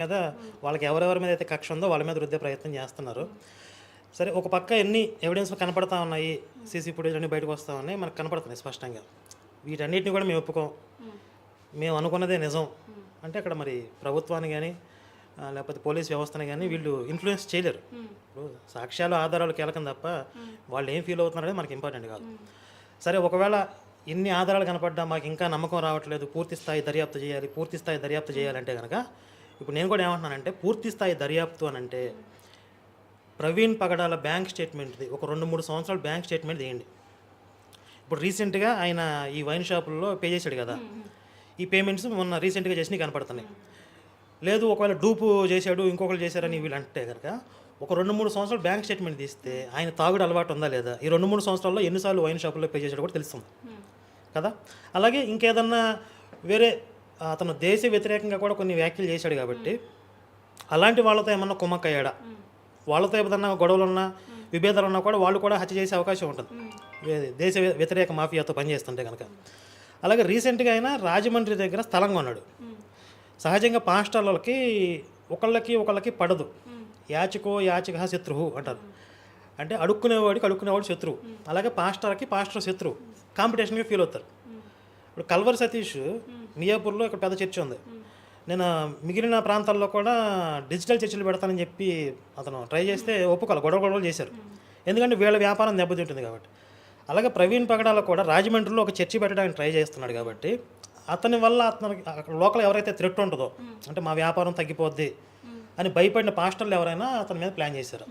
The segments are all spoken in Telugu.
మీద వాళ్ళకి ఎవరెవరి మీద అయితే కక్ష ఉందో వాళ్ళ మీద రుద్దే ప్రయత్నం చేస్తున్నారు. సరే, ఒక పక్క ఎన్ని ఎవిడెన్స్లు కనపడతా ఉన్నాయి, సీసీ ఫుటేజ్ అన్నీ బయటకు వస్తూ ఉన్నాయి, మనకు కనపడుతున్నాయి స్పష్టంగా. వీటన్నిటిని కూడా మేము ఒప్పుకోం, మేము అనుకున్నదే నిజం అంటే అక్కడ మరి ప్రభుత్వాన్ని కానీ లేకపోతే పోలీస్ వ్యవస్థని కానీ వీళ్ళు ఇన్ఫ్లుయెన్స్ చేయలేరు. ఇప్పుడు సాక్ష్యాలు ఆధారాలు కీలకం తప్ప వాళ్ళు ఏం ఫీల్ అవుతున్నారనేది మనకి ఇంపార్టెంట్ కాదు. సరే, ఒకవేళ ఇన్ని ఆధారాలు కనపడ్డా మాకు ఇంకా నమ్మకం రావట్లేదు, పూర్తి స్థాయి దర్యాప్తు చేయాలంటే కనుక ఇప్పుడు నేను కూడా ఏమంటున్నానంటే, పూర్తి స్థాయి దర్యాప్తు అని అంటే ప్రవీణ్ పగడాల బ్యాంక్ స్టేట్మెంట్ది ఒక 2-3 సంవత్సరాల బ్యాంక్ స్టేట్మెంట్ తీయండి. ఇప్పుడు రీసెంట్గా ఆయన ఈ వైన్ షాపుల్లో పే చేశాడు కదా, ఈ పేమెంట్స్ మొన్న రీసెంట్గా చేసినవి కనపడుతున్నాయి. లేదు ఒకవేళ డూపు చేశాడు, ఇంకొకరు చేశారని వీళ్ళు అంటే కనుక ఒక 2-3 సంవత్సరాలు బ్యాంక్ స్టేట్మెంట్ తీస్తే ఆయన తాగుడు అలవాటు ఉందా లేదా, ఈ 2-3 సంవత్సరాల్లో ఎన్నిసార్లు వైన్ షాపుల్లో పే చేశాడు కూడా తెలుస్తుంది కదా. అలాగే ఇంకేదన్నా వేరే అతను దేశ వ్యతిరేకంగా కూడా కొన్ని వ్యాఖ్యలు చేశాడు కాబట్టి అలాంటి వాళ్ళతో ఏమన్నా కుమ్మక్కయ్యాడా, వాళ్ళతో ఏదన్నా గొడవలున్నా విభేదాలున్నా కూడా వాళ్ళు కూడా హత్య చేసే అవకాశం ఉంటుంది దేశ వ్యతిరేక మాఫియాతో పనిచేస్తుంటే కనుక. అలాగే రీసెంట్గా అయినా రాజమండ్రి దగ్గర స్థలం కొన్నాడు. సహజంగా పాస్టర్లకి ఒకళ్ళకి పడదు, యాచక శత్రువు అంటారు. అంటే అడుక్కునేవాడు శత్రువు. అలాగే పాస్టర్ శత్రువు, కాంపిటీషన్గా ఫీల్ అవుతారు. ఇప్పుడు కల్వర్ సతీష్ మియాపూర్లో ఇక్కడ పెద్ద చర్చ్ ఉంది. నేను మిగిలిన ప్రాంతాల్లో కూడా డిజిటల్ చర్చలు పెడతానని చెప్పి అతను ట్రై చేస్తే ఒప్పుకోవాలి, గొడవలు చేశారు. ఎందుకంటే వీళ్ళ వ్యాపారం దెబ్బతింటుంది కాబట్టి. అలాగే ప్రవీణ్ పగడాల కూడా రాజమండ్రిలో ఒక చర్చి పెట్టడానికి ట్రై చేస్తున్నాడు కాబట్టి అతని వల్ల అతనికి లోకల్ ఎవరైతే థ్రెట్ ఉంటుందో, అంటే మా వ్యాపారం తగ్గిపోద్ది అని భయపడిన పాస్టర్లు ఎవరైనా అతని మీద ప్లాన్ చేశారు.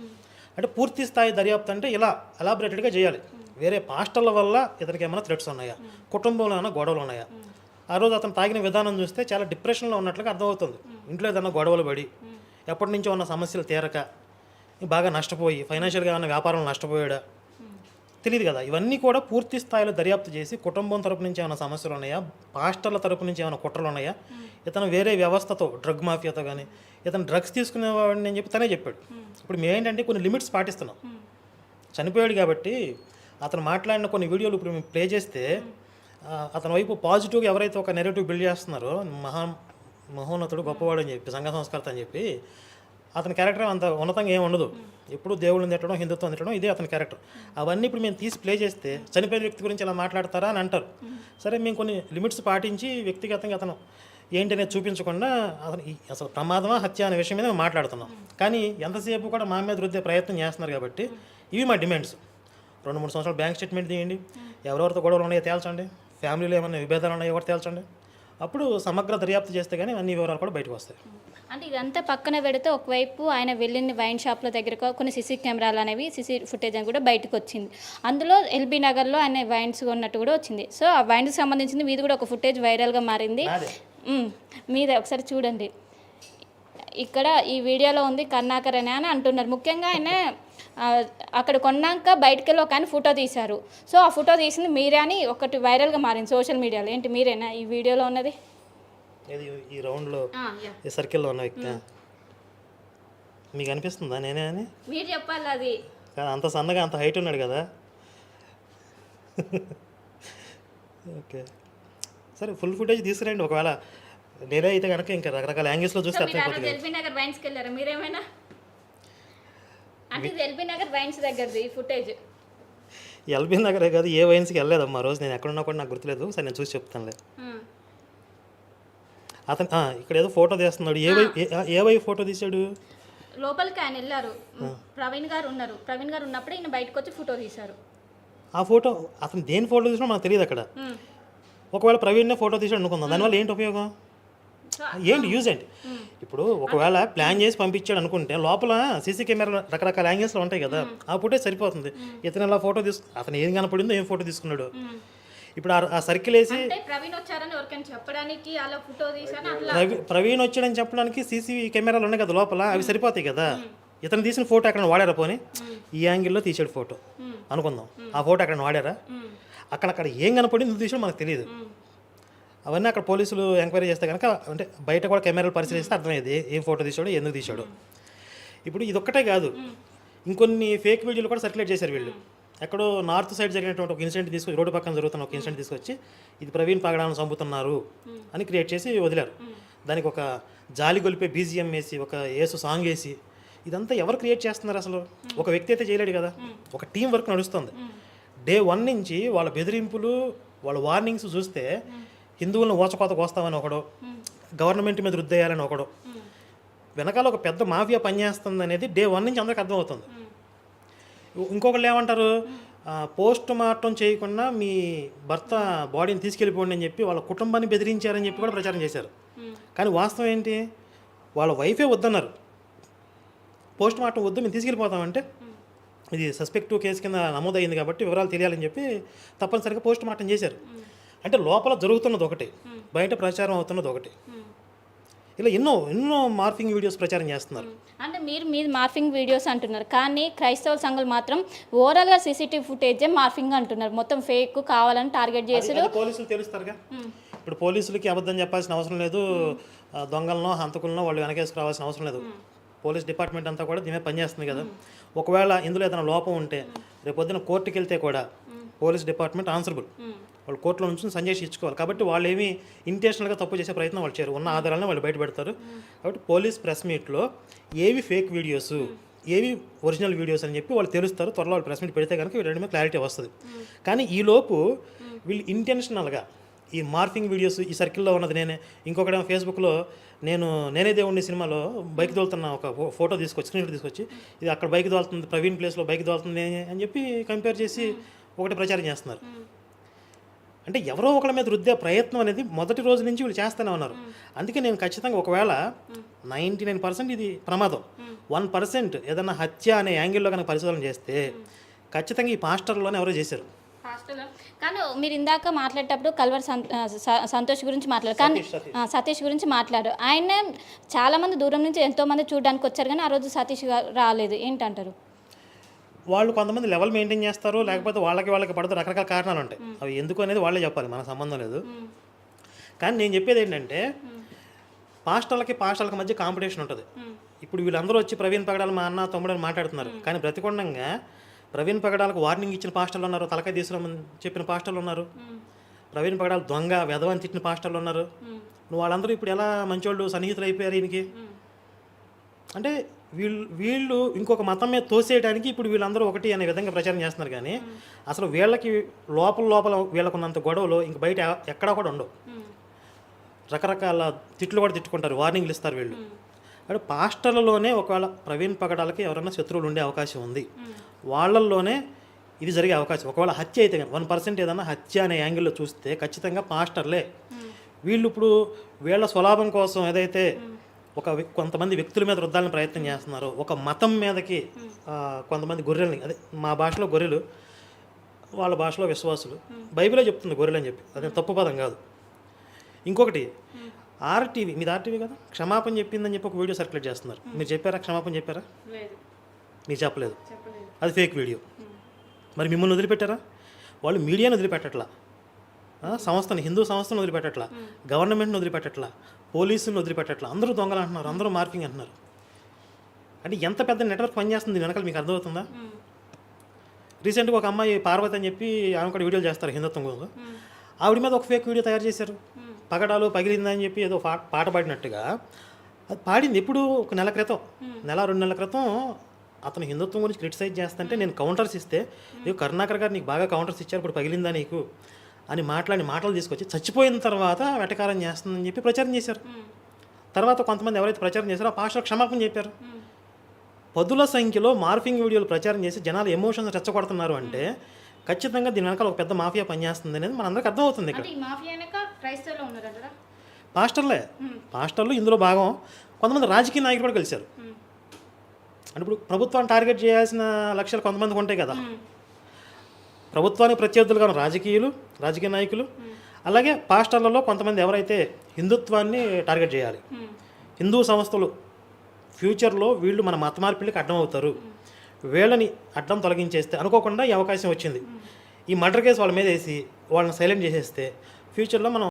అంటే పూర్తి స్థాయి దర్యాప్తు అంటే ఇలా ఎలాబరేటెడ్గా చేయాలి. వేరే పాస్టర్ల వల్ల ఇతనికి ఏమైనా థ్రెట్స్ ఉన్నాయా, కుటుంబంలో ఏమైనా గొడవలు ఉన్నాయా, ఆ రోజు అతను తాగిన విధానం చూస్తే చాలా డిప్రెషన్లో ఉన్నట్లుగా అర్థమవుతుంది. ఇంట్లో ఏదైనా గొడవలు పడి ఎప్పటి నుంచో ఉన్న సమస్యలు తీరక బాగా నష్టపోయి ఫైనాన్షియల్గా ఏమైనా వ్యాపారంలో నష్టపోయాడా తెలియదు కదా. ఇవన్నీ కూడా పూర్తి స్థాయిలో దర్యాప్తు చేసి కుటుంబం తరపు నుంచి ఏమైనా సమస్యలు ఉన్నాయా, పాస్టర్ల తరపు నుంచి ఏమైనా కుట్రలు ఉన్నాయా, ఇతను వేరే వ్యవస్థతో డ్రగ్ మాఫియాతో కానీ ఇతను డ్రగ్స్ తీసుకునేవాడిని అని చెప్పి తనే చెప్పాడు. ఇప్పుడు మేమేంటంటే కొన్ని లిమిట్స్ పాటిస్తున్నాం. చనిపోయాడు కాబట్టి అతను మాట్లాడిన కొన్ని వీడియోలు ఇప్పుడు మేము ప్లే చేస్తే అతని వైపు పాజిటివ్గా ఎవరైతే ఒక నెరేటివ్ బిల్డ్ చేస్తున్నారో, మహోన్నతుడు గొప్పవాడు అని చెప్పి, సంఘ సంస్కర్త అని చెప్పి, అతని క్యారెక్టర్ అంత ఉన్నతంగా ఏమి ఉండదు. ఎప్పుడు దేవుళ్ళని తిట్టడం, హిందుత్వం తిట్టడం, ఇదే అతని క్యారెక్టర్. అవన్నీ ఇప్పుడు మేము తీసి ప్లే చేస్తే చనిపోయిన వ్యక్తి గురించి ఇలా మాట్లాడతారా అని అంటారు. సరే, మేము కొన్ని లిమిట్స్ పాటించి వ్యక్తిగతంగా అతను ఏంటనేది చూపించకుండా అతను అసలు ప్రమాదమా హత్య అనే విషయం మీద మేము మాట్లాడుతున్నాం. కానీ ఎంతసేపు కూడా మా మీద రుద్దే ప్రయత్నం చేస్తున్నారు కాబట్టి ఇవి మా డిమాండ్స్. 2-3 సంవత్సరాలు బ్యాంక్ స్టేట్మెంట్ తీయండి, ఎవరెవరితో గొడవలు ఉన్నాయో తేల్చండి, ఫ్యామిలీలో ఏమైనా విభేదాలు ఉన్నాయో ఎవరు తేల్చండి. అప్పుడు సమగ్ర దర్యాప్తు చేస్తే కానీ అన్ని వివరాలు కూడా బయటకు వస్తాయి. అంటే ఇదంతా పక్కన పెడితే ఒకవైపు ఆయన వెళ్ళిన వైన్ షాప్ల దగ్గర కొన్ని సీసీ కెమెరాలు అనేవి, సీసీ ఫుటేజ్ అని కూడా బయటకు వచ్చింది. అందులో ఎల్బీ నగర్లో ఆయన వైన్స్ ఉన్నట్టు కూడా వచ్చింది. సో ఆ వైన్స్కి సంబంధించింది మీది కూడా ఒక ఫుటేజ్ వైరల్గా మారింది. మీదే ఒకసారి చూడండి. ఇక్కడ ఈ వీడియోలో ఉంది కర్ణాకర్ అని అంటున్నారు. ముఖ్యంగా ఆయన అక్కడ కొన్నాక బయటకు వెళ్ళి ఒక ఆయన ఫోటో తీశారు. సో ఆ ఫోటో తీసింది మీరే అని ఒకటి వైరల్గా మారింది సోషల్ మీడియాలో. ఏంటి మీరేనా ఈ వీడియోలో ఉన్నది? ఈ రౌండ్లో ఈ సర్కిల్లో ఉన్న వ్యక్తి మీకు అనిపిస్తుందా నేనే అని? మీరు చెప్పాలి. అది అంత సన్నగా అంత హైట్ ఉన్నాడు కదా. ఓకే, సరే, ఫుల్ ఫుటేజ్ తీసుకురండి. ఒకవేళ నేనే అయితే కనుక ఇంకా రకరకాల యాంగిల్స్లో చూస్తే అర్థమైపోతుంది. ఎల్బీ నగర్ వైన్స్కి వెళ్ళారా మీరేమైనా? అంటే ఎల్బీ నగర్ వైన్స్ దగ్గరది ఫుటేజ్. ఎల్బీ నగరే కాదు, ఏ వైన్స్కి వెళ్ళలేదమ్మా. రోజు నేను ఎక్కడున్నా కూడా నాకు గుర్తులేదు. సరే, నేను చూసి చెప్తానులే. అతను ఇక్కడ ఏదో ఫోటో తీస్తున్నాడు. ఏ వై ఫోటో తీశాడు? లోపలికి ఆయన వెళ్ళారు, ప్రవీణ్ గారు ఉన్నారు. ప్రవీణ్ గారు ఉన్నప్పుడు ఈయన బయటకు వచ్చి ఫోటో తీశారు. ఆ ఫోటో అతను దేని ఫోటో తీసినా మనకు తెలియదు అక్కడ. ఒకవేళ ప్రవీణ్నే ఫోటో తీసాడు అనుకుందాం, దానివల్ల ఏంటి ఉపయోగం, ఏంటి యూజ్ ఏంటి? ఇప్పుడు ఒకవేళ ప్లాన్ చేసి పంపించాడు అనుకుంటే లోపల సీసీ కెమెరా రకరకాల యాంగిల్స్లో ఉంటాయి కదా, ఆ ఫోటో సరిపోతుంది. ఇతను ఇలా ఫోటో అతను ఏం కనపడిందో ఏం ఫోటో తీసుకున్నాడు. ఇప్పుడు ఆ సర్కిల్ వేసి ప్రవీణ్ వచ్చాడని చెప్పడానికి సీసీ కెమెరాలు ఉన్నాయి కదా లోపల, అవి సరిపోతాయి కదా. ఇతను తీసిన ఫోటో ఎక్కడ వాడారా? పోనీ ఈ యాంగిల్లో తీసాడు ఫోటో అనుకుందాం, ఆ ఫోటో ఎక్కడ వాడారా? అక్కడ ఏం కనపడింది ఎందుకు తీసాడో మనకు తెలియదు. అవన్నీ అక్కడ పోలీసులు ఎంక్వైరీ చేస్తే కనుక, అంటే బయట కూడా కెమెరాలు పరిశీలిస్తే అర్థమయ్యేది ఏం ఫోటో తీసాడో ఎందుకు తీసాడో. ఇప్పుడు ఇదొక్కటే కాదు, ఇంకొన్ని ఫేక్ వీడియోలు కూడా సర్క్యులేట్ చేశారు వీళ్ళు. ఎక్కడో నార్త్ సైడ్ జరిగినటువంటి ఒక ఇన్సిడెంట్ తీసుకొచ్చి, రోడ్డు పక్కన జరుగుతున్న ఒక ఇన్సిడెంట్ తీసుకొచ్చి ఇది ప్రవీణ్ పగడాలను చంపుతున్నారు అని క్రియేట్ చేసి వదిలారు. దానికి ఒక జాలి గొలిపే బీజిఎం వేసి ఒక యేసు సాంగ్ వేసి ఇదంతా ఎవరు క్రియేట్ చేస్తున్నారు అసలు? ఒక వ్యక్తి అయితే చేయలేడు కదా, ఒక టీం వర్క్ నడుస్తుంది. డే 1 నుంచి వాళ్ళ బెదిరింపులు, వాళ్ళ వార్నింగ్స్ చూస్తే హిందువులను ఓచకోతకు వస్తామని ఒకడు, గవర్నమెంట్ మీద రుద్దేయాలని ఒకడు, వెనకాల ఒక పెద్ద మాఫియా పనిచేస్తుంది అనేది డే 1 నుంచి అందరికి అర్థమవుతుంది. ఇంకొకళ్ళు ఏమంటారు, పోస్ట్ మార్టం చేయకుండా మీ భర్త బాడీని తీసుకెళ్ళిపోండి అని చెప్పి వాళ్ళ కుటుంబాన్ని బెదిరించారని చెప్పి కూడా ప్రచారం చేశారు. కానీ వాస్తవం ఏంటి, వాళ్ళ వైఫే వద్దన్నారు. పోస్ట్ మార్టం వద్దు, మేము తీసుకెళ్ళిపోతామంటే ఇది సస్పెక్ట్ కేసు కింద నమోదైంది కాబట్టి వివరాలు తెలియాలని చెప్పి తప్పనిసరిగా పోస్ట్ మార్టం చేశారు. అంటే లోపల జరుగుతున్నది ఒకటి, బయట ప్రచారం అవుతున్నది ఒకటి. ఇలా ఎన్నో మార్ఫింగ్ వీడియోస్ ప్రచారం చేస్తున్నారు. అంటే మీరు మార్ఫింగ్ వీడియోస్ అంటున్నారు, కానీ క్రైస్తవ సంఘాలు మాత్రం ఓవరాల్గా సీసీటీవీ ఫుటేజే మార్ఫింగ్ అంటున్నారు. మొత్తం ఫేక్ కావాలని టార్గెట్ చేసి పోలీసులు తెలుస్తారుగా. ఇప్పుడు పోలీసులకి అబద్ధం చెప్పాల్సిన అవసరం లేదు, దొంగలనో హంతకులనో వాళ్ళు వెనకేసుకు రావాల్సిన అవసరం లేదు. పోలీస్ డిపార్ట్మెంట్ అంతా కూడా దీని మీద పనిచేస్తుంది కదా. ఒకవేళ ఇందులో ఏదైనా లోపం ఉంటే రేపొద్దున కోర్టుకి వెళ్తే కూడా పోలీస్ డిపార్ట్మెంట్ ఆన్సరబుల్, వాళ్ళు కోర్టులో నుంచి సంజయ్ ఇచ్చుకోవాలి. కాబట్టి వాళ్ళు ఏమి ఇంటెన్షనల్గా తప్పు చేసే ప్రయత్నం వాళ్ళు చేయరు, ఉన్న ఆధారాలను వాళ్ళు బయట పెడతారు. కాబట్టి పోలీస్ ప్రెస్ మీట్లో ఏవి ఫేక్ వీడియోస్, ఏవి ఒరిజినల్ వీడియోస్ అని చెప్పి వాళ్ళు తెలుస్తారు. త్వరలో వాళ్ళు ప్రెస్ మీట్ పెడితే కనుక వీళ్ళ మీద క్లారిటీ వస్తుంది. కానీ ఈలోపు వీళ్ళు ఇంటెన్షనల్గా ఈ మార్ఫింగ్ వీడియోస్, ఈ సర్కిల్లో ఉన్నది నేనే, ఇంకొకటి ఫేస్బుక్లో నేనే దేవుడిని సినిమాలో బైక్ తోలుతున్న ఒక ఫోటో తీసుకొచ్చి, స్క్రీన్షాట్ తీసుకొచ్చి ఇది అక్కడ బైక్ తోలుతుంది, ప్రవీణ్ ప్లేస్లో బైక్ తోలుతుంది అని చెప్పి కంపేర్ చేసి ఒకటి ప్రచారం చేస్తున్నారు. అంటే ఎవరో ఒకళ్ళ మీద రుద్దే ప్రయత్నం అనేది మొదటి రోజు నుంచి వీళ్ళు చేస్తూనే ఉన్నారు. అందుకే నేను ఖచ్చితంగా ఒకవేళ 99% ఇది ప్రమాదం, 1% ఏదన్నా హత్య అనే యాంగిల్లో కనుక పరిశోధన చేస్తే ఖచ్చితంగా ఈ పాస్టర్లోనే ఎవరో చేశారు. కానీ మీరు ఇందాక మాట్లాడేటప్పుడు కల్వర్ సంతోష్ గురించి మాట్లాడారు, కానీ సతీష్ గురించి మాట్లాడారు. ఆయన చాలామంది దూరం నుంచి ఎంతోమంది చూడడానికి వచ్చారు, కానీ ఆ రోజు సతీష్ రాలేదు, ఏంటంటారు? వాళ్ళు కొంతమంది లెవెల్ మెయింటైన్ చేస్తారు, లేకపోతే వాళ్ళకి పడతారు, రకరకాల కారణాలు ఉంటాయి. అవి ఎందుకు అనేది వాళ్ళే చెప్పాలి, మనకు సంబంధం లేదు. కానీ నేను చెప్పేది ఏంటంటే పాస్టర్లకి మధ్య కాంపిటీషన్ ఉంటుంది. ఇప్పుడు వీళ్ళందరూ వచ్చి ప్రవీణ్ పగడాలు మా అన్న తమ్ముడు అని మాట్లాడుతున్నారు, కానీ బ్రతికొండంగా ప్రవీణ్ పగడాలకు వార్నింగ్ ఇచ్చిన పాస్టర్లు ఉన్నారు, తలకాయ తీసుకురామని చెప్పిన పాస్టర్లు ఉన్నారు, ప్రవీణ్ పగడాలు దొంగ వెధవని తిట్టిన పాస్టర్లు ఉన్నారు. నువ్వు వాళ్ళందరూ ఇప్పుడు ఎలా మంచోళ్ళు సన్నిహితులు అయిపోయారు ఈయనకి అంటే వీళ్ళు ఇంకొక మతం మీద తోసేయడానికి ఇప్పుడు వీళ్ళందరూ ఒకటి అనే విధంగా ప్రచారం చేస్తున్నారు. కానీ అసలు వీళ్ళకి లోపల వీళ్ళకున్నంత గొడవలు ఇంక బయట ఎక్కడా కూడా ఉండవు. రకరకాల తిట్లు కూడా తిట్టుకుంటారు, వార్నింగ్లు ఇస్తారు వీళ్ళు. అంటే పాస్టర్లలోనే ఒకవేళ ప్రవీణ్ పగడాలకి ఎవరైనా శత్రువులు ఉండే అవకాశం ఉంది, వాళ్ళల్లోనే ఇది జరిగే అవకాశం. ఒకవేళ హత్య అయితే కానీ 1% ఏదన్నా హత్య అనే యాంగిల్లో చూస్తే ఖచ్చితంగా పాస్టర్లే. వీళ్ళు ఇప్పుడు వీళ్ళ స్వలాభం కోసం ఏదైతే కొంతమంది వ్యక్తుల మీద రుద్దాలని ప్రయత్నం చేస్తున్నారు, ఒక మతం మీదకి కొంతమంది గొర్రెల్ని, అదే మా భాషలో గొర్రెలు, వాళ్ళ భాషలో విశ్వాసులు, బైబిలే చెప్తుంది గొర్రెలు అని చెప్పి, అదే తప్పు పదం కాదు. ఇంకొకటి ఆర్టీవీ, మీది ఆర్టీవీ కదా, క్షమాపణ చెప్పిందని చెప్పి ఒక వీడియో సర్క్యులేట్ చేస్తున్నారు. మీరు చెప్పారా క్షమాపణ చెప్పారా? మీరు చెప్పలేదు, అది ఫేక్ వీడియో. మరి మిమ్మల్ని వదిలిపెట్టారా? వాళ్ళు మీడియాని వదిలిపెట్టట్లా, సంస్థని, హిందూ సంస్థను వదిలిపెట్టట్లా, గవర్నమెంట్ని వదిలిపెట్టట్లా, పోలీసులను వదిలిపెట్టట్లా, అందరూ దొంగలు అంటున్నారు, అందరూ మార్ఫింగ్ అంటున్నారు. అంటే ఎంత పెద్ద నెట్వర్క్ పనిచేస్తుంది వెనకాల మీకు అర్థమవుతుందా? రీసెంట్గా ఒక అమ్మాయి పార్వతి అని చెప్పి ఆమె కూడా వీడియోలు చేస్తారు హిందుత్వం కోసం, ఆవిడ మీద ఒక ఫేక్ వీడియో తయారు చేశారు. పగడాలు పగిలిందని చెప్పి ఏదో పాట పాడినట్టుగా అది పాడింది. ఎప్పుడు ఒక నెల క్రితం, 1-2 నెలల క్రితం అతను హిందుత్వం గురించి క్రిటిసైజ్ చేస్తుంటే నేను కౌంటర్స్ ఇస్తే, నీకు కరుణాకర్ గారు నీకు బాగా కౌంటర్స్ ఇచ్చారు, ఇప్పుడు పగిలిందా నీకు అని మాటలు తీసుకొచ్చి చచ్చిపోయిన తర్వాత వెటకారం చేస్తుందని చెప్పి ప్రచారం చేశారు. తర్వాత కొంతమంది ఎవరైతే ప్రచారం చేశారో ఆ పాస్టర్ క్షమాపణ చెప్పారు. పదుల సంఖ్యలో మార్ఫింగ్ వీడియోలు ప్రచారం చేసి జనాలు ఎమోషన్స్ రెచ్చగొడుతున్నారు అంటే ఖచ్చితంగా దీని వెనకాల ఒక పెద్ద మాఫియా పనిచేస్తుంది అనేది మనందరికీ అర్థమవుతుంది. ఇక్కడ పాస్టర్లు ఇందులో భాగం, కొంతమంది రాజకీయ నాయకులు కూడా కలిశారు. అంటే ఇప్పుడు ప్రభుత్వాన్ని టార్గెట్ చేయాల్సిన లక్ష్యాలు కొంతమందికి ఉంటాయి కదా, ప్రభుత్వానికి ప్రత్యర్థులుగా రాజకీయ నాయకులు, అలాగే పాస్టర్లలో కొంతమంది ఎవరైతే హిందుత్వాన్ని టార్గెట్ చేయాలి, హిందూ సంస్థలు ఫ్యూచర్లో వీళ్ళు మన మత మార్పిడికి అడ్డం అవుతారు, వీళ్ళని అడ్డం తొలగించేస్తే అనుకోకుండా ఈ అవకాశం వచ్చింది, ఈ మర్డర్ కేసు వాళ్ళ మీద వేసి వాళ్ళని సైలెంట్ చేసేస్తే ఫ్యూచర్లో మనం